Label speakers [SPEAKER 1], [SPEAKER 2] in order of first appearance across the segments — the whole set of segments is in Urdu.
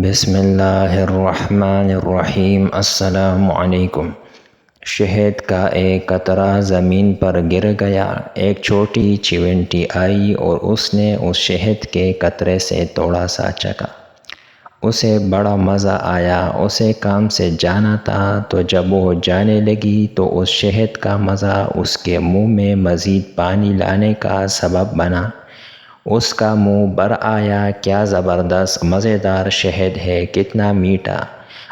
[SPEAKER 1] بسم اللہ الرحمن الرحیم۔ السلام علیکم۔ شہد کا ایک قطرہ زمین پر گر گیا۔ ایک چھوٹی چیونٹی آئی اور اس نے اس شہد کے قطرے سے تھوڑا سا چکھا۔ اسے بڑا مزہ آیا۔ اسے کام سے جانا تھا، تو جب وہ جانے لگی تو اس شہد کا مزہ اس کے منہ میں مزید پانی لانے کا سبب بنا۔ اس کا منہ بھر آیا۔ کیا زبردست مزیدار شہد ہے، کتنا میٹھا!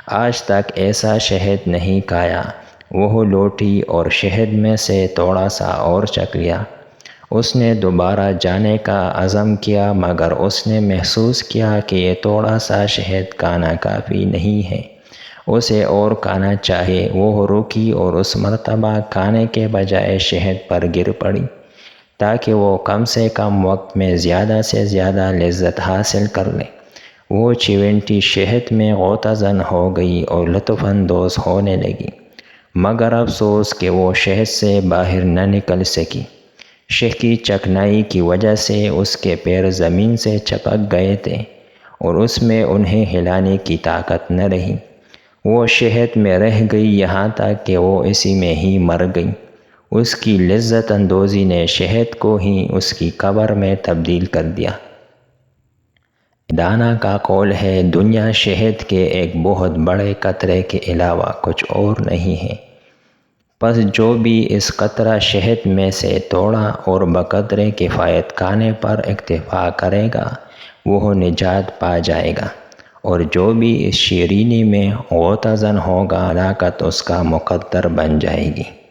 [SPEAKER 1] آج تک ایسا شہد نہیں کھایا۔ وہ لوٹی اور شہد میں سے تھوڑا سا اور چکھ لیا۔ اس نے دوبارہ جانے کا عزم کیا، مگر اس نے محسوس کیا کہ یہ تھوڑا سا شہد کھانا کافی نہیں ہے، اسے اور کھانا چاہیے۔ وہ رکی اور اس مرتبہ کھانے کے بجائے شہد پر گر پڑی، تاکہ وہ کم سے کم وقت میں زیادہ سے زیادہ لذت حاصل کر لے۔ وہ چیونٹی شہد میں غوطہ زن ہو گئی اور لطف اندوز ہونے لگی، مگر افسوس کہ وہ شہد سے باہر نہ نکل سکی۔ شہد کی چکنائی کی وجہ سے اس کے پیر زمین سے چپک گئے تھے اور اس میں انہیں ہلانے کی طاقت نہ رہی۔ وہ شہد میں رہ گئی یہاں تک کہ وہ اسی میں ہی مر گئی۔ اس کی لذت اندوزی نے شہد کو ہی اس کی قبر میں تبدیل کر دیا۔ دانا کا قول ہے، دنیا شہد کے ایک بہت بڑے قطرے کے علاوہ کچھ اور نہیں ہے۔ پس جو بھی اس قطرہ شہد میں سے تھوڑا اور بقدر کفایت کھانے پر اکتفا کرے گا، وہ نجات پا جائے گا، اور جو بھی اس شیرینی میں غوطہ زن ہوگا، ہلاکت اس کا مقدر بن جائے گی۔